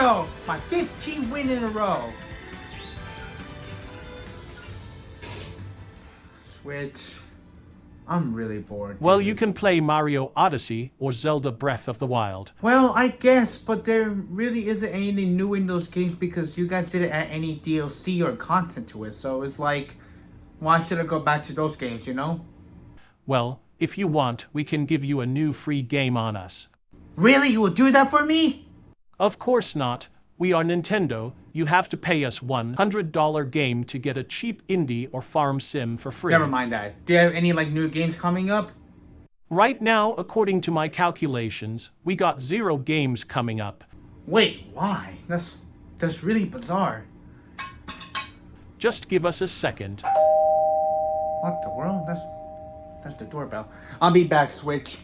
Nintendo! My 15th win in a row. Switch. I'm really bored. Well, you can play Mario Odyssey or Zelda Breath of the Wild. Well, I guess, but there really isn't anything new in those games because you guys didn't add any DLC or content to it. So it's like, why should I go back to those games, you know? Well, if you want, we can give you a new free game on us. Really? You will do that for me? Of course not. We are Nintendo. You have to pay us $100 game to get a cheap indie or farm sim for free. Never mind that. Do you have any new games coming up? Right now, according to my calculations, we got 0 games coming up. Wait, why? That's really bizarre. Just give us a second. What the world? That's the doorbell. I'll be back, Switch.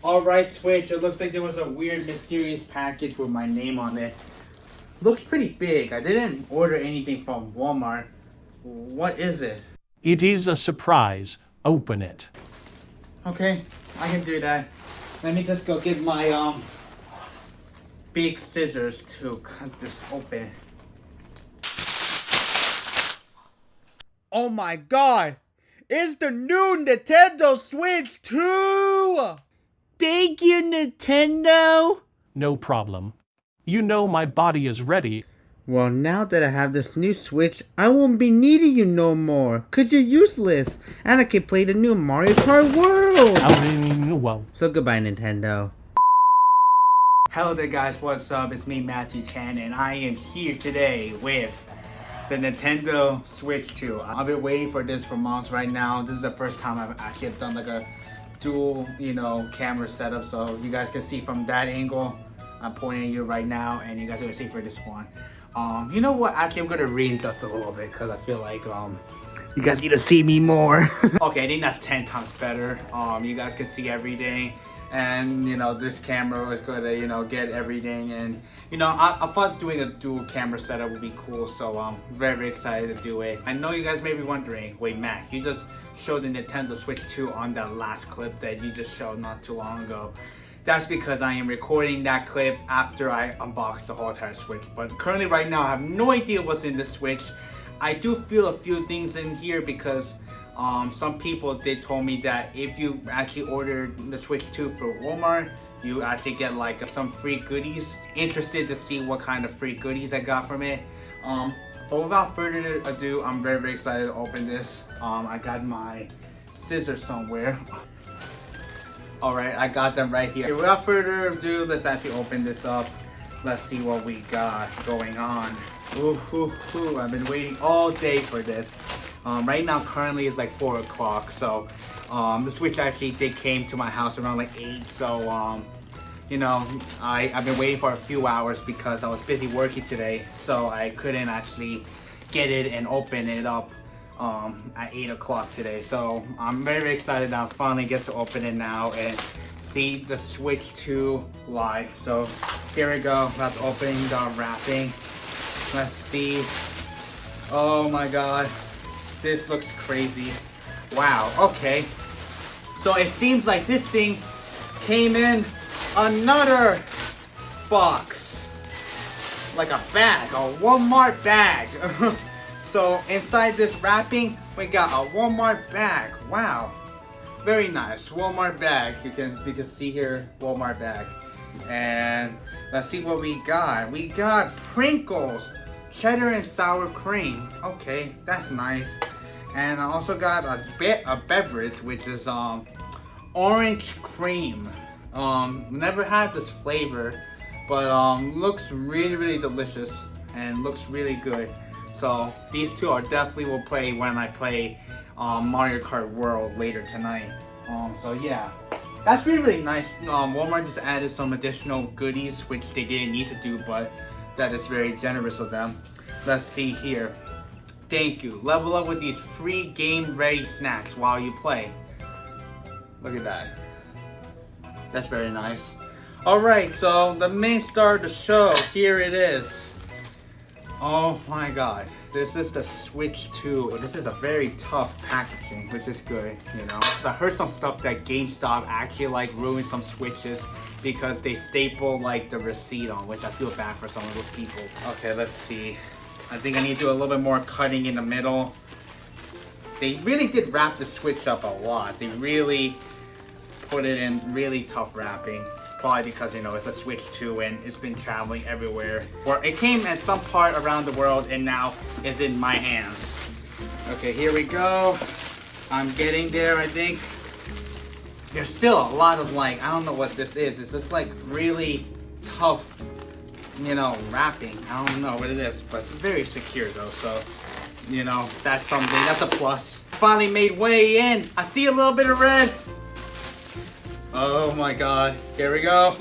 Alright, Switch, it looks like there was a weird mysterious package with my name on it. Looks pretty big. I didn't order anything from Walmart. What is it? It is a surprise. Open it. Okay, I can do that. Let me just go get my big scissors to cut this open. Oh my god! It's the new Nintendo Switch 2! Thank you, Nintendo! No problem. You know my body is ready. Well, now that I have this new Switch, I won't be needing you no more, cause you're useless, and I can play the new Mario Kart World! Well. So goodbye, Nintendo. Hello there guys, what's up? It's me, Matthew Chan, and I am here today with the Nintendo Switch 2. I've been waiting for this for months right now. This is the first time I've actually done a dual, camera setup, so you guys can see from that angle. I'm pointing at you right now, and you guys are gonna see for this one. You know what? Actually, I'm gonna readjust a little bit because I feel like you guys need to see me more. Okay, I think that's 10 times better. You guys can see everything, and this camera is gonna get everything, and I thought doing a dual camera setup would be cool, so I'm very excited to do it. I know you guys may be wondering, wait, Matt, you just showed the Nintendo Switch 2 on that last clip that you just showed not too long ago. That's because I am recording that clip after I unbox the whole entire Switch. But currently right now I have no idea what's in the Switch. I do feel a few things in here because some people did told me that if you actually order the Switch 2 for Walmart, you actually get some free goodies. Interested to see what kind of free goodies I got from it. But without further ado, I'm very excited to open this. I got my scissors somewhere. Alright, I got them right here. Without further ado, let's actually open this up. Let's see what we got going on. I've been waiting all day for this. Right now, currently, it's 4 o'clock. So, the Switch actually came to my house around 8. So, I've been waiting for a few hours because I was busy working today. So, I couldn't actually get it and open it up at 8 o'clock today. So I'm very excited that I finally get to open it now and see the Switch 2 live. So here we go. Let's open the wrapping. Let's see. Oh my god, this looks crazy. Wow, okay, so it seems like this thing came in another box, like a bag, a Walmart bag. So inside this wrapping, we got a Walmart bag. Wow, very nice Walmart bag. You can see here, Walmart bag. And let's see what we got. We got Pringles, cheddar and sour cream. Okay, that's nice. And I also got a beverage, which is orange cream. Never had this flavor, but looks really delicious and looks really good. So these two are definitely will play when I play Mario Kart World later tonight. So yeah, that's really nice. Walmart just added some additional goodies which they didn't need to do, but that is very generous of them. Let's see here. thank you. Level up with these free game-ready snacks while you play. Look at that. That's very nice. Alright, so the main star of the show, here it is. Oh my god. This is the Switch 2. This is a very tough packaging, which is good, you know. I heard some stuff that GameStop actually like ruined some Switches because they staple like the receipt on, which I feel bad for some of those people. Okay, let's see. I think I need to do a little bit more cutting in the middle. They really did wrap the Switch up a lot. They really put it in really tough wrapping. Probably because, you know, it's a Switch 2 and it's been traveling everywhere. Or it came at some part around the world and now is in my hands. Okay, here we go. I'm getting there, I think. There's still a lot of like, I don't know what this is. It's just like really tough, you know, wrapping. I don't know what it is, but it's very secure though. So, you know, that's something, that's a plus. Finally made way in. I see a little bit of red. Oh my god, here we go.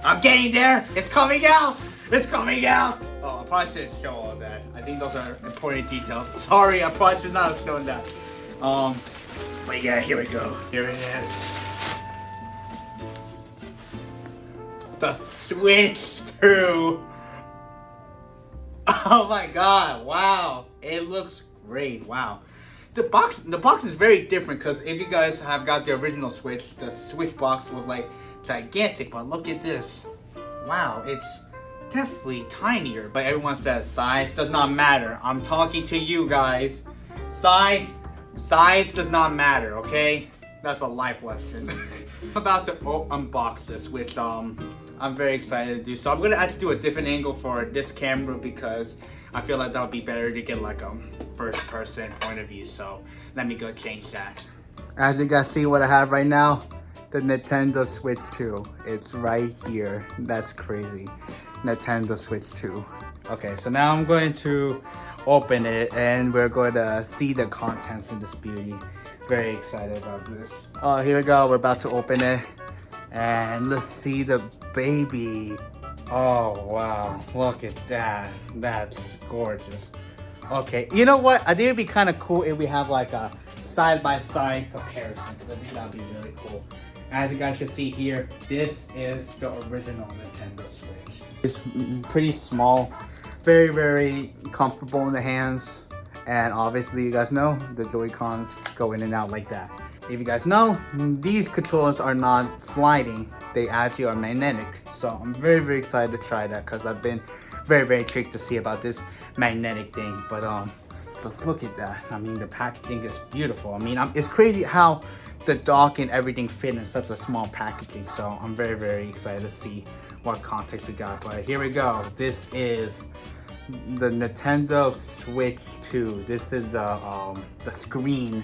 I'm getting there. It's coming out. It's coming out. Oh, I probably should show all of that. I think those are important details. Sorry, I probably should not have shown that. But yeah, here we go. Here it is. The Switch 2. Oh my god, wow. It looks great, wow. The box is very different because if you guys have got the original Switch, the Switch box was like gigantic, but look at this. Wow, it's definitely tinier, but everyone says size does not matter. I'm talking to you guys. Size does not matter, okay? That's a life lesson. I'm about to unbox this, which I'm very excited to do. So I'm gonna actually do a different angle for this camera because I feel like that would be better to get like a first person point of view. So let me go change that. As you guys see what I have right now, the Nintendo Switch 2. It's right here. That's crazy. Nintendo Switch 2. Okay, so now I'm going to open it and we're going to see the contents in this beauty. Very excited about this. Oh, here we go. We're about to open it. And let's see the baby. Oh, wow. Look at that. That's gorgeous. Okay, you know what? I think it'd be kind of cool if we have like a side-by-side comparison. I think that'd be really cool. As you guys can see here, this is the original Nintendo Switch. It's pretty small. Very, very comfortable in the hands. And obviously, you guys know, the Joy-Cons go in and out like that. If you guys know, these controllers are not sliding. They actually are magnetic. So I'm very, very excited to try that because I've been very, very intrigued to see about this magnetic thing. But just look at that. I mean, the packaging is beautiful. I mean, it's crazy how the dock and everything fit in such a small packaging. So I'm very, very excited to see what context we got. But here we go. This is the Nintendo Switch 2. This is the screen.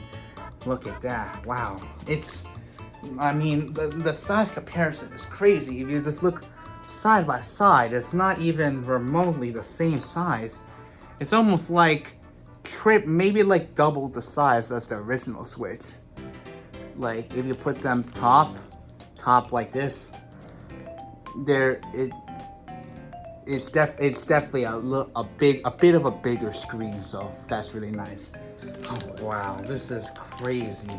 Look at that. Wow. I mean, the size comparison is crazy. If you just look side by side, it's not even remotely the same size. It's almost like maybe like double the size as the original Switch. Like if you put them top like this, it's definitely a bit of a bigger screen. So that's really nice. Oh wow, this is crazy.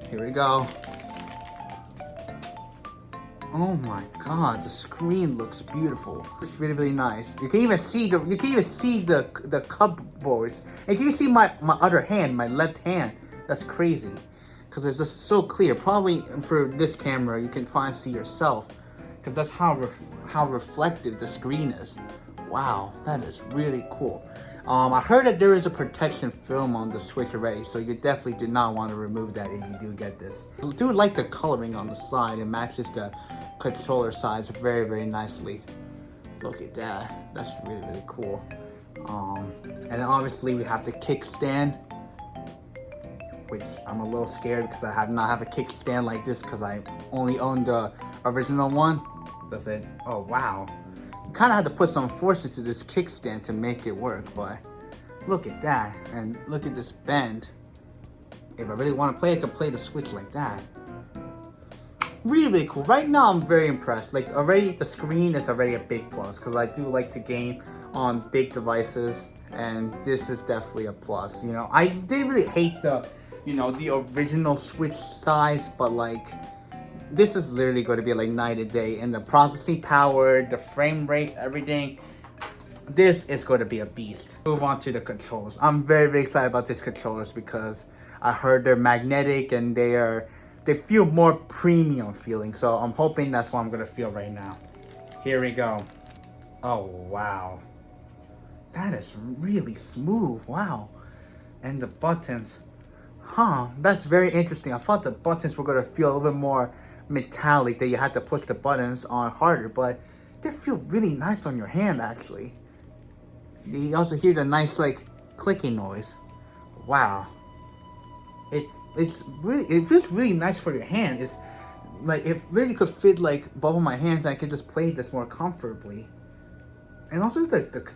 Here we go. Oh my god, the screen looks beautiful. It's really, really nice. You can even see the cupboards. And you can see my other hand, my left hand. That's crazy. Because it's just so clear. Probably for this camera, you can probably see yourself. Because that's how reflective the screen is. Wow, that is really cool. I heard that there is a protection film on the Switch already, so you definitely do not want to remove that if you do get this. I do like the coloring on the side. It matches the controller size very, very nicely. Look at that. That's really, really cool. And then obviously we have the kickstand, which I'm a little scared because I not have a kickstand like this because I only own the original one. That's it. Oh wow. Kind of had to put some force into this kickstand to make it work, but look at that. And look at this bend. If I really want to play, I can play the Switch like that. Really, really cool. Right now, I'm very impressed. Like already, the screen is already a big plus because I do like to game on big devices, and this is definitely a plus. You know, I didn't really hate the, you know, the original Switch size, but like, this is literally going to be like night and day. And the processing power, the frame rates, everything, this is going to be a beast. Move on to the controllers. I'm very, very excited about these controllers because I heard they're magnetic and they feel more premium feeling. So I'm hoping that's what I'm going to feel right now. Here we go. Oh, wow. That is really smooth. Wow. And the buttons. Huh. That's very interesting. I thought the buttons were going to feel a little bit more metallic, that you had to push the buttons on harder, but they feel really nice on your hand, actually. You also hear the nice, like, clicking noise. Wow. It feels really nice for your hand. It's like, it literally could fit like both of my hands, and I could just play this more comfortably. And also the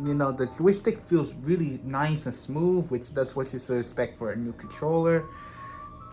you know, the joystick feels really nice and smooth, which that's what you should expect for a new controller.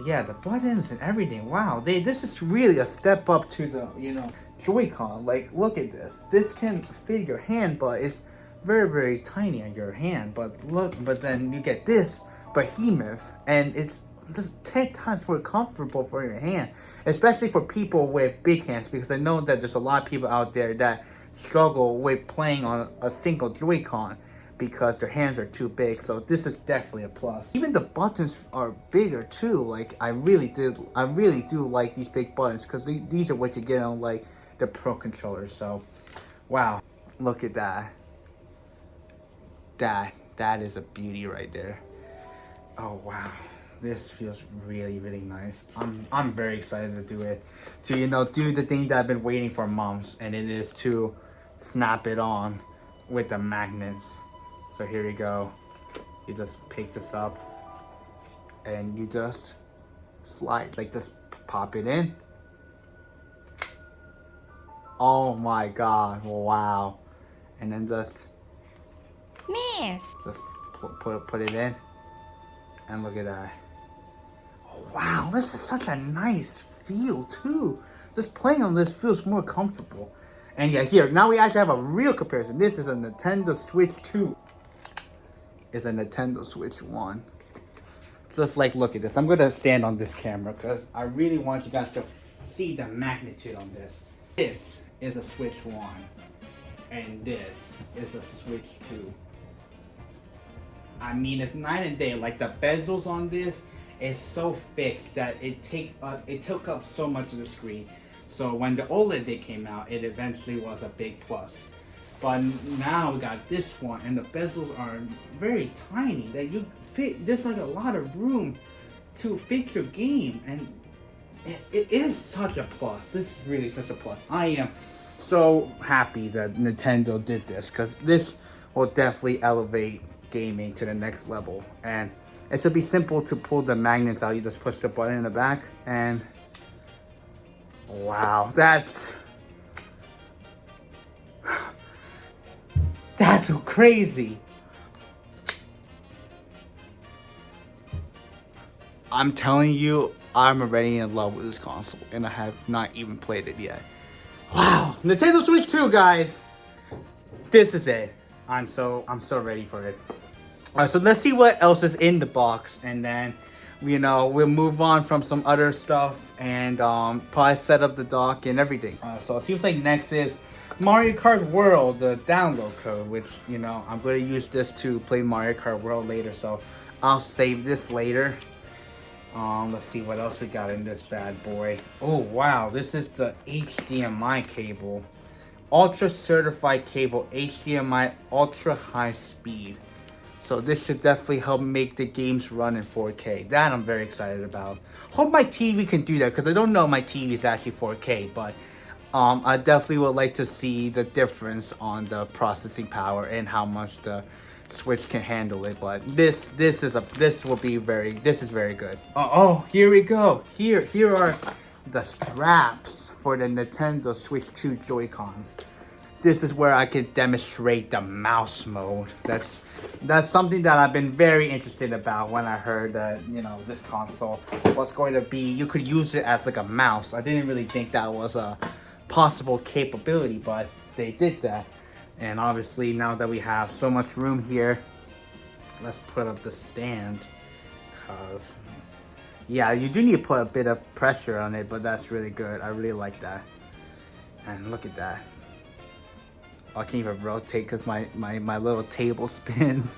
Yeah, the buttons and everything. Wow, this is really a step up to the, you know, Joy-Con. Like, look at this. This can fit your hand, but it's very, very tiny on your hand. But then you get this behemoth, and it's just 10 times more comfortable for your hand, especially for people with big hands, because I know that there's a lot of people out there that struggle with playing on a single Joy-Con because their hands are too big. So this is definitely a plus. Even the buttons are bigger too. Like, I really do like these big buttons, because these are what you get on like the Pro controllers. So wow, look at that. That is a beauty right there. Oh wow, this feels really, really nice. I'm very excited to do it, to, you know, do the thing that I've been waiting for months, and it is to snap it on with the magnets. So here we go. You just pick this up and you just slide, like, just pop it in. Oh my god, wow. And then just put it in, and look at that. Wow, this is such a nice feel too. Just playing on this feels more comfortable. And yeah, here, now we actually have a real comparison. This is a Nintendo Switch 2. It's a Nintendo Switch 1. Just like, look at this. I'm gonna stand on this camera because I really want you guys to see the magnitude on this. This is a Switch 1. And this is a Switch 2. I mean, it's night and day. Like, the bezels on this is so fixed that it took up so much of the screen. So when the OLED came out, it eventually was a big plus. But now we got this one, and the bezels are very tiny, that you fit. There's like a lot of room to fit your game, and it is such a plus. This is really such a plus. I am so happy that Nintendo did this, because this will definitely elevate gaming to the next level. And it should be simple to pull the magnets out. You just push the button in the back, and wow, that's so crazy. I'm telling you, I'm already in love with this console, and I have not even played it yet. Wow, Nintendo Switch 2, guys. This is it. I'm so ready for it. Alright, so let's see what else is in the box, and then, you know, we'll move on from some other stuff, and probably set up the dock and everything. So it seems like next is Mario Kart World, the download code, which, you know, I'm going to use this to play Mario Kart World later, so I'll save this later. Let's see what else we got in this bad boy. Oh wow, this is the HDMI cable. Ultra certified cable, HDMI ultra high speed. So this should definitely help make the games run in 4K. That I'm very excited about. Hope my TV can do that, because I don't know my TV is actually 4K, but I definitely would like to see the difference on the processing power and how much the Switch can handle it. But this is very good. Oh, here we go. Here are the straps for the Nintendo Switch 2 Joy-Cons. This is where I can demonstrate the mouse mode. That's something that I've been very interested about when I heard that, you know, this console was going to be, you could use it as like a mouse. I didn't really think that was a possible capability, but they did that. And obviously now that we have so much room here, let's put up the stand, cause yeah, you do need to put a bit of pressure on it, but that's really good. I really like that. And look at that. I can't even rotate because my little table spins.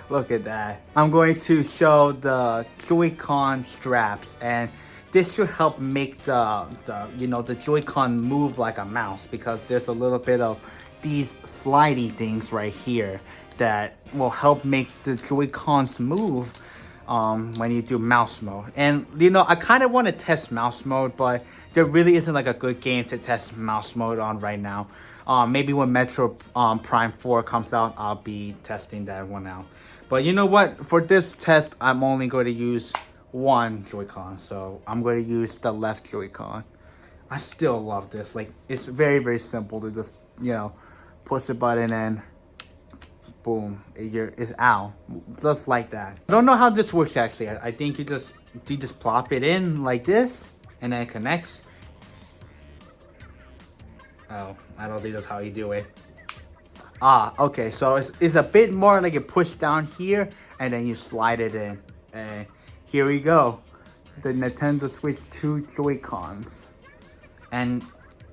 Look at that. I'm going to show the Joy-Con straps, and this should help make the Joy-Con move like a mouse, because there's a little bit of these sliding things right here that will help make the Joy-Cons move when you do mouse mode. And I kind of want to test mouse mode, but there really isn't like a good game to test mouse mode on right now. Maybe when Metro Prime 4 comes out, I'll be testing that one out. But you know what? For this test, I'm only going to use one Joy-Con. So I'm going to use the left Joy-Con. I still love this. Like, it's very, very simple to just, push the button and boom, it's out. Just like that. I don't know how this works actually. I think you just plop it in like this and then it connects. Oh, I don't think that's how you do it. Okay, so it's a bit more like you push down here and then you slide it in. And here we go. The Nintendo Switch 2 Joy-Cons. And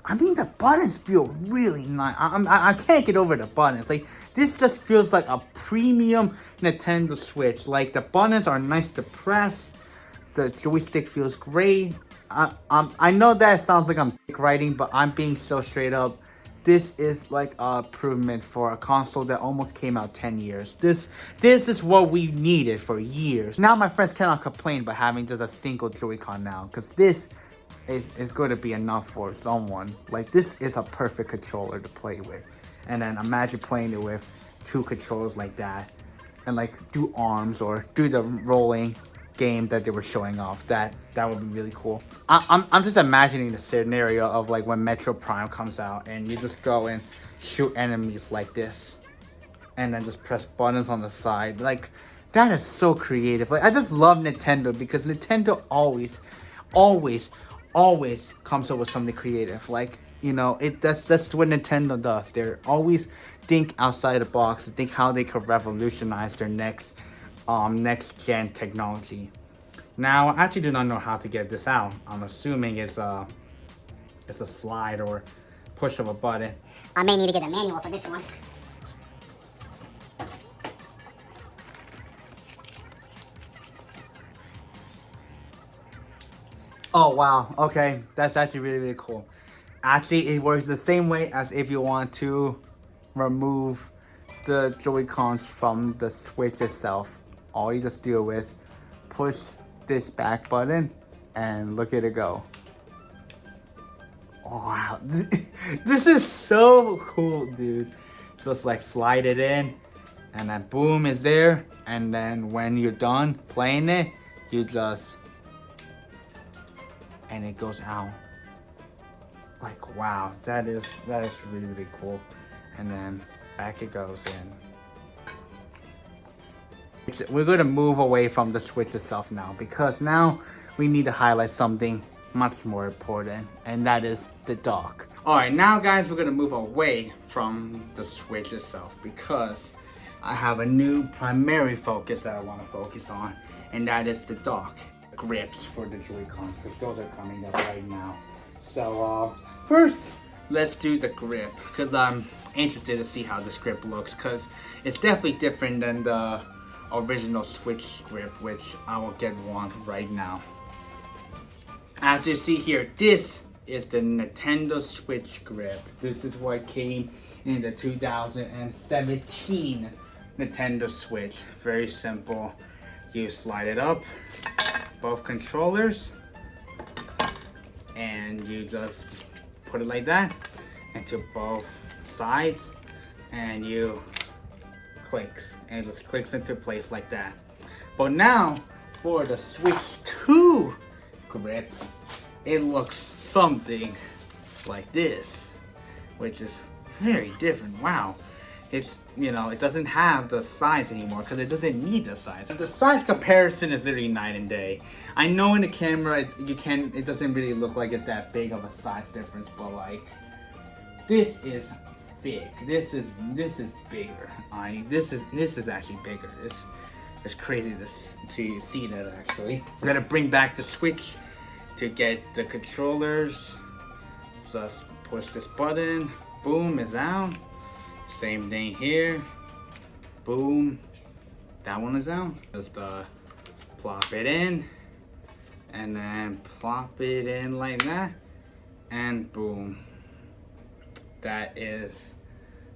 I mean, the buttons feel really nice. I can't get over the buttons. Like, this just feels like a premium Nintendo Switch. Like, the buttons are nice to press. The joystick feels great. I know that sounds like I'm writing, but I'm being so straight up. This is like a improvement for a console that almost came out 10 years. This is what we needed for years. Now my friends cannot complain about having just a single Joy-Con now, because this is going to be enough for someone. Like, this is a perfect controller to play with. And then imagine playing it with two controllers like that, and like do arms or do the rolling game that they were showing off. That would be really cool. I'm just imagining the scenario of like when Metro Prime comes out and you just go and shoot enemies like this, and then just press buttons on the side. Like, that is so creative. Like, I just love Nintendo, because Nintendo always comes up with something creative. Like, that's what Nintendo does. They're always think outside the box, think how they could revolutionize their next gen technology. Now, I actually do not know how to get this out. I'm assuming it's a slide or push of a button. I may need to get a manual for this one. Oh wow, okay, that's actually really, really cool. Actually, it works the same way as if you want to remove the Joy-Cons from the Switch itself. All you just do is push this back button and look at it go. Oh, wow, this is so cool, dude. Just like slide it in, and then boom, it's there. And then when you're done playing it, you just, and it goes out. Like, wow, that is really, really cool. And then back it goes in. We're going to move away from the Switch itself now, because now we need to highlight something much more important, and that is the dock. Alright, now guys, we're going to move away from the Switch itself, because I have a new primary focus that I want to focus on, and that is the dock. Grips for the Joy-Cons, because those are coming up right now. So first, let's do the grip, because I'm interested to see how this grip looks, because it's definitely different than the original Switch grip, which I will get one right now. As you see here, this is the Nintendo Switch grip. This is what came in the 2017 Nintendo Switch. Very simple. You slide it up, both controllers, and you just put it like that into both sides, and you clicks, and it just clicks into place like that. But now for the Switch 2 grip, it looks something like this, which is very different. Wow. It's, it doesn't have the size anymore, because it doesn't need the size. The size comparison is literally night and day. I know in the camera it doesn't really look like it's that big of a size difference, but like, this is thick. This is bigger. This is actually bigger. It's crazy to see that actually. I'm gonna bring back the switch to get the controllers. So let's push this button. Boom, is out. Same thing here. Boom. That one is out. Just plop it in. And then plop it in like that. And boom. That is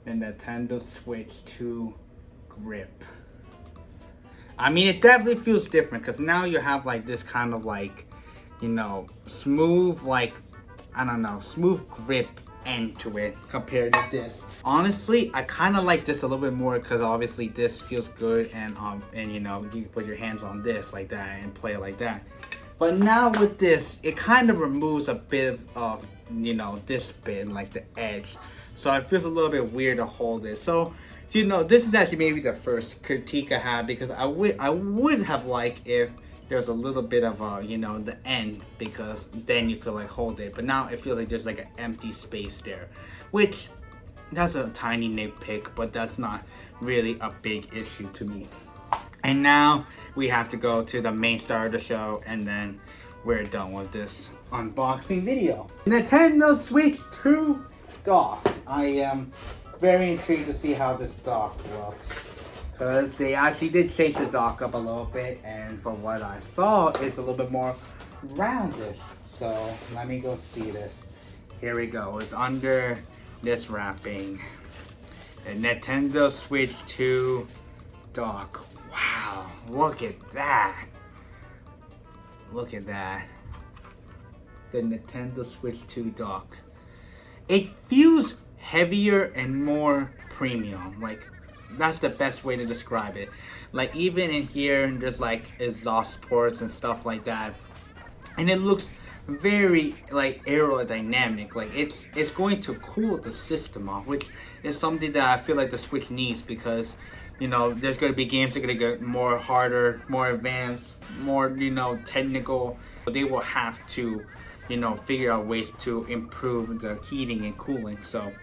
the Nintendo Switch 2 grip. I mean, it definitely feels different because now you have like this kind of like, you know, smooth, like, I don't know, smooth grip end to it compared to this. Honestly, I kind of like this a little bit more because obviously this feels good, and you know, you can put your hands on this like that and play it like that. But now with this, it kind of removes a bit of, you know, this bit, like the edge. So it feels a little bit weird to hold it. So you know, this is actually maybe the first critique I have, because I would have liked if there was a little bit of you know, the end, because then you could like hold it. But now it feels like there's like an empty space there, which that's a tiny nitpick, but that's not really a big issue to me. And now we have to go to the main star of the show, and then we're done with this unboxing video. Nintendo Switch 2 dock. I am very intrigued to see how this dock looks, because they actually did change the dock up a little bit, and from what I saw, it's a little bit more roundish. So let me go see this. Here we go. It's under this wrapping. The Nintendo Switch 2 dock. Wow, look at that. Look at that. The Nintendo Switch 2 dock. It feels heavier and more premium. Like, that's the best way to describe it. Like, even in here, there's like exhaust ports and stuff like that. And it looks very like aerodynamic. Like it's going to cool the system off, which is something that I feel like the Switch needs, because you know, there's going to be games that are going to get more harder, more advanced, more, you know, technical. But they will have to, you know, figure out ways to improve the heating and cooling. So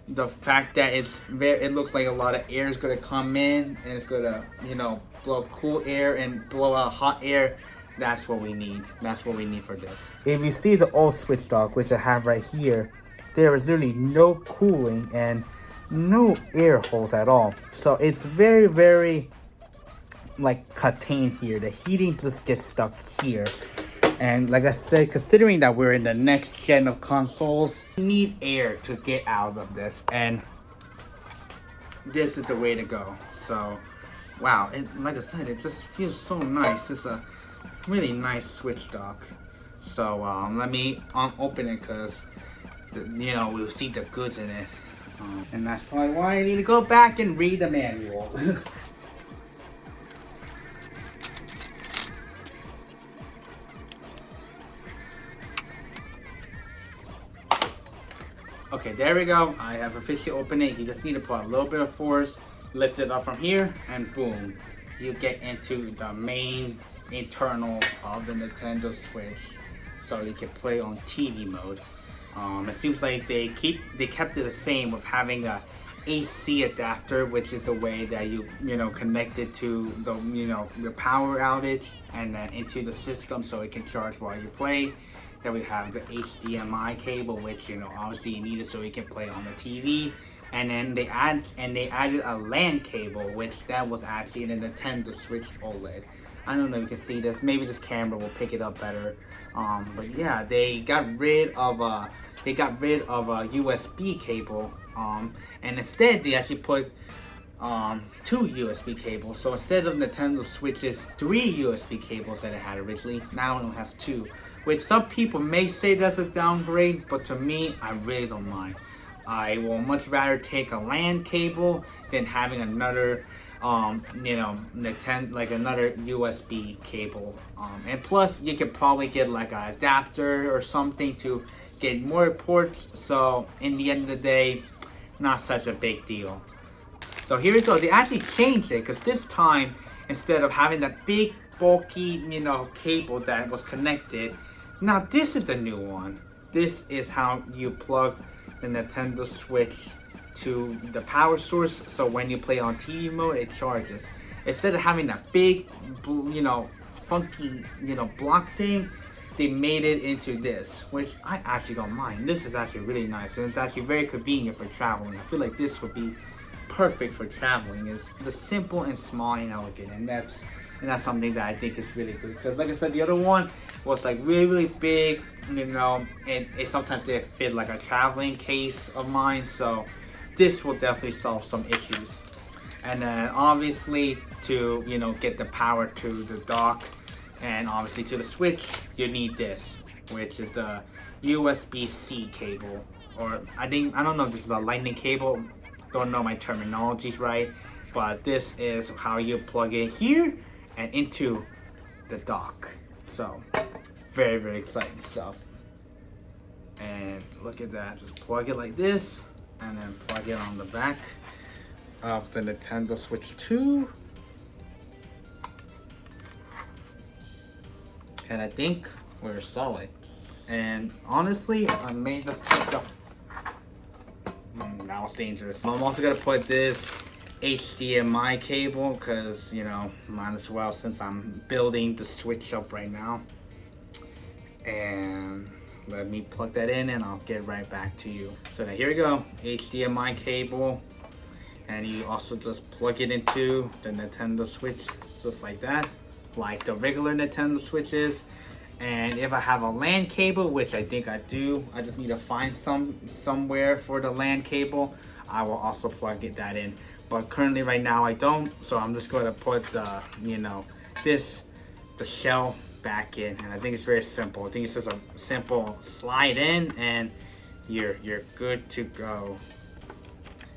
the fact that it looks like a lot of air is going to come in, and it's going to, you know, blow cool air and blow out hot air. That's what we need. That's what we need for this. If you see the old Switch dock, which I have right here, there is literally no cooling and no air holes at all. So it's very, very like contained here. The heating just gets stuck here. And like I said, considering that we're in the next gen of consoles, we need air to get out of this, and this is the way to go. So wow, like I said, it just feels so nice. It's a really nice Switch dock. So let me open it, because you know, we'll see the goods in it. And that's probably why I need to go back and read the manual. Okay, there we go. I have officially opened it. You just need to put a little bit of force, lift it up from here, and boom, you get into the main internal of the Nintendo Switch, so you can play on TV mode. It seems like they kept it the same with having a AC adapter, which is the way that you know, connect it to the, you know, the power outage and then into the system so it can charge while you play. Then we have the HDMI cable, which, you know, obviously you need it so you can play on the TV. And then they added a LAN cable, which that was actually in the Nintendo Switch OLED. I don't know if you can see this. Maybe this camera will pick it up better. But yeah, they got rid of a USB cable, and instead they actually put 2 USB cables. So instead of Nintendo Switch's 3 USB cables that it had originally, now it only has 2. Which some people may say that's a downgrade, but to me, I really don't mind. I will much rather take a LAN cable than having another, you know, another USB cable. And plus, you could probably get like an adapter or something to get more ports. So in the end of the day, not such a big deal. So here we go. They actually changed it, because this time, instead of having that big bulky, you know, cable that was connected, now this is the new one. This is how you plug the Nintendo Switch to the power source, so when you play on TV mode, it charges. Instead of having that big, you know, funky, you know, block thing, they made it into this, which I actually don't mind. This is actually really nice, and it's actually very convenient for traveling. I feel like this would be perfect for traveling. It's the simple and small and elegant, and that's something that I think is really good. Because like I said, the other one was like really big, you know, and it sometimes didn't fit like a traveling case of mine. So this will definitely solve some issues. And then obviously to, you know, get the power to the dock and obviously to the switch, you need this, which is the USB-C cable, or I don't know if this is a lightning cable. Don't know my terminologies right, but this is how you plug it here and into the dock. So very, very exciting stuff. And look at that, just plug it like this and then plug it on the back of the Nintendo Switch 2. And I think we're solid. And honestly, I made the that was dangerous. I'm also gonna put this HDMI cable because, you know, might as well since I'm building the Switch up right now. And let me plug that in and I'll get right back to you. So now here we go, HDMI cable. And you also just plug it into the Nintendo Switch just like that, like the regular Nintendo Switches. And if I have a LAN cable, which I think I do, I just need to find somewhere for the LAN cable, I will also plug that in. But currently right now I don't, so I'm just going to put the, you know, the shell back in. And I think it's very simple. I think it's just a simple slide in and you're good to go.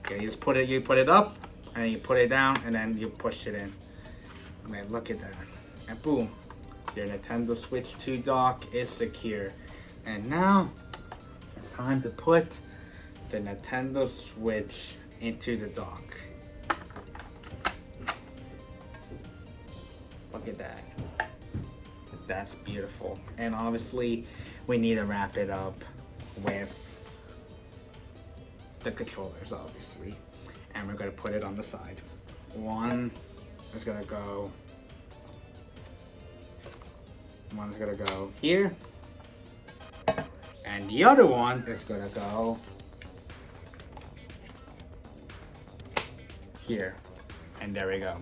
Okay, you just put it up and then you put it down and then you push it in. I mean, look at that. And boom, your Nintendo Switch 2 dock is secure. And now it's time to put the Nintendo Switch into the dock. Look at that. That's beautiful. And obviously we need to wrap it up with the controllers, obviously. And we're gonna put it on the side. One is gonna go here, and the other one is gonna go here. And there we go.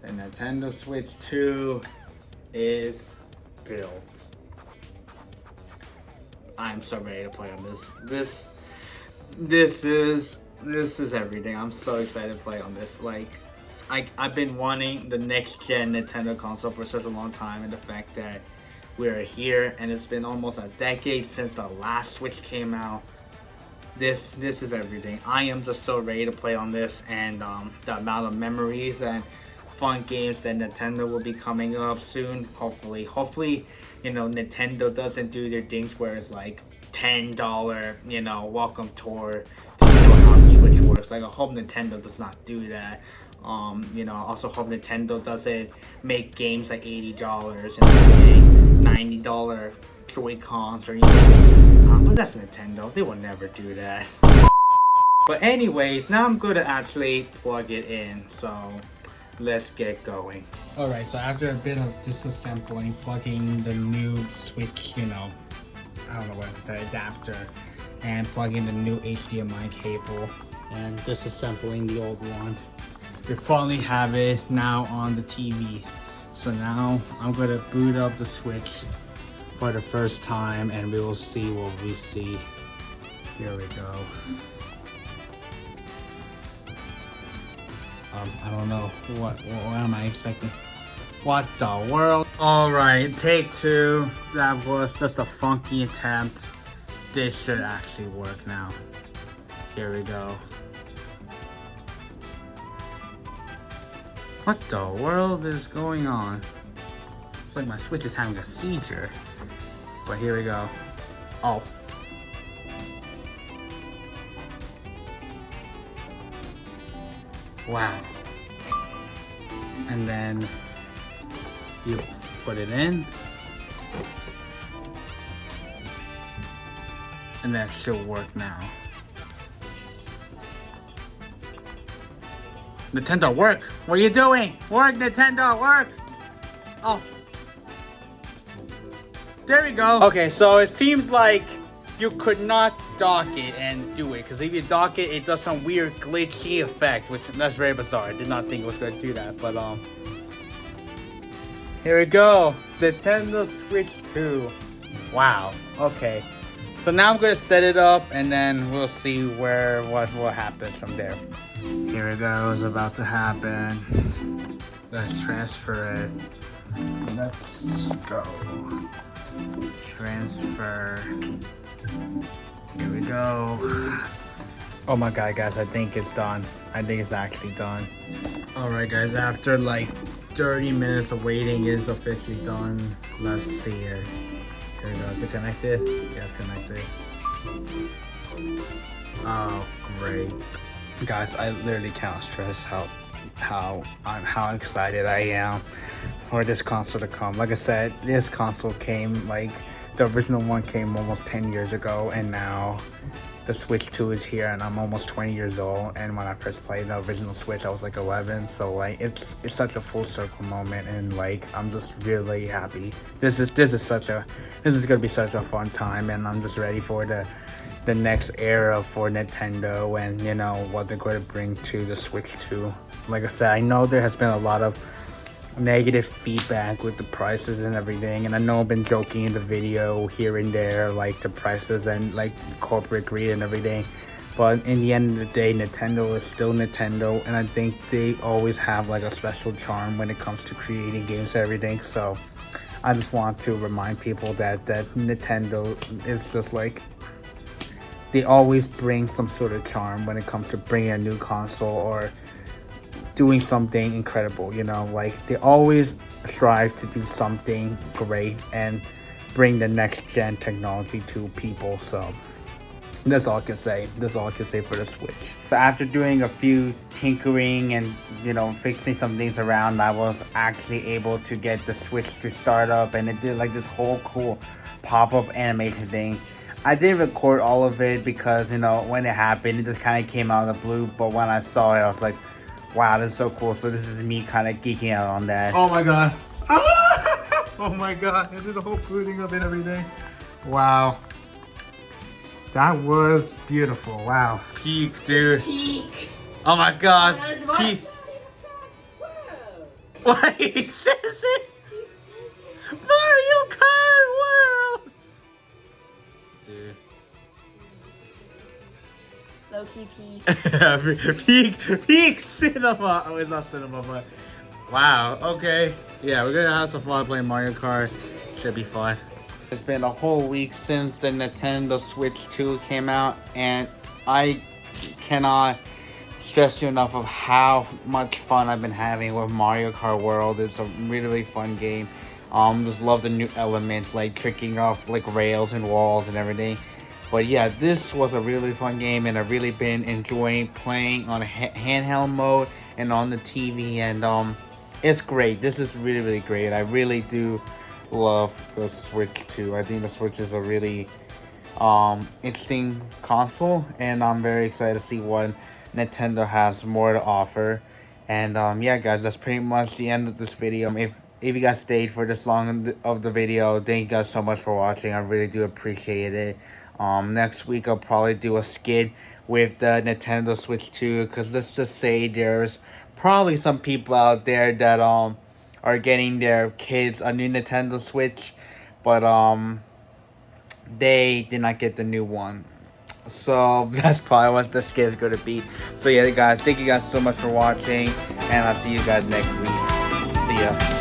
The Nintendo Switch 2 is built. I'm so ready to play on this. This is everything. I'm so excited to play on this. Like, I've been wanting the next gen Nintendo console for such a long time, and the fact that we're here and it's been almost a decade since the last Switch came out. This is everything. I am just so ready to play on this, and the amount of memories and fun games that Nintendo will be coming up soon. Hopefully, you know, Nintendo doesn't do their things where it's like $10, you know, welcome tour to show how the Switch works. Like, I hope Nintendo does not do that. You know, also hope Nintendo doesn't make games like $80 and make $90 Joy-Cons or anything. But that's Nintendo. They will never do that. But anyways, now I'm going to actually plug it in. So let's get going. Alright, so after a bit of disassembling, plugging the new Switch, you know, I don't know what, the adapter, and plugging the new HDMI cable, and disassembling the old one, we finally have it now on the TV. So now I'm gonna boot up the Switch for the first time, and we will see what we see. Here we go. I don't know what am I expecting? What the world? Alright, take two. That was just a funky attempt. This should actually work now. Here we go. What the world is going on? It's like my Switch is having a seizure. But here we go. Oh. Wow. And then you put it in. And that should work now. Nintendo, work! What are you doing? Work, Nintendo, work! Oh. There we go. Okay, so it seems like you could not dock it and do it. Because if you dock it, it does some weird glitchy effect. Which, that's very bizarre. I did not think it was going to do that. But, here we go. Nintendo Switch 2. Wow. Okay. So now I'm going to set it up. And then we'll see what happens from there. Here it goes, about to happen. Let's transfer it. Let's go. Transfer. Here we go. Oh my god, guys, I think it's done. I think it's actually done. Alright, guys, after like 30 minutes of waiting, it is officially done. Let's see it. Here we go. Is it connected? Yes, connected. Oh, great. Guys, I literally can't stress how excited I am for this console to come. Like I said, this console came, like, the original one came almost 10 years ago, and now the Switch 2 is here, and I'm almost 20 years old. And when I first played the original Switch, I was like 11. So like, it's such a full circle moment, and like, I'm just really happy. This is gonna be such a fun time, and I'm just ready for the next era for Nintendo, and you know what they're going to bring to the Switch 2. Like I said, I know there has been a lot of negative feedback with the prices and everything, and I know I've been joking in the video here and there, like the prices and like corporate greed and everything, but in the end of the day, Nintendo is still Nintendo, and I think they always have like a special charm when it comes to creating games and everything. So I just want to remind people that Nintendo is just like, they always bring some sort of charm when it comes to bringing a new console or doing something incredible, you know, like they always strive to do something great and bring the next gen technology to people. So that's all I can say. That's all I can say for the Switch. So after doing a few tinkering and, you know, fixing some things around, I was actually able to get the Switch to start up, and it did like this whole cool pop-up animation thing. I didn't record all of it because, you know, when it happened, it just kind of came out of the blue. But when I saw it, I was like, wow, that's so cool. So this is me kind of geeking out on that. Oh my god. Oh my god. I did the whole booting of it and everything. Wow. That was beautiful. Wow. Peak, dude. Peak. Oh my god. Peak. What? He says it? Mario Kart World. Dude. Low-key peak. peak cinema. Oh, it's not cinema, but wow. Okay. Yeah, we're gonna have some fun playing Mario Kart. Should be fun. It's been a whole week since the Nintendo Switch 2 came out, and I cannot stress you enough of how much fun I've been having with Mario Kart World. It's a really fun game. Just love the new elements, like tricking off like rails and walls and everything. But yeah, this was a really fun game, and I've really been enjoying playing on a handheld mode and on the TV, and it's great. This is really great. I really do love the Switch 2. I think the Switch is a really interesting console, and I'm very excited to see what Nintendo has more to offer. And yeah, guys, that's pretty much the end of this video. If you guys stayed for this long of the video, thank you guys so much for watching. I really do appreciate it. Next week I'll probably do a skit with the Nintendo Switch 2, because let's just say there's probably some people out there that are getting their kids a new Nintendo Switch, but they did not get the new one. So that's probably what the skit is going to be. So yeah, guys, thank you guys so much for watching, and I'll see you guys next week. See ya.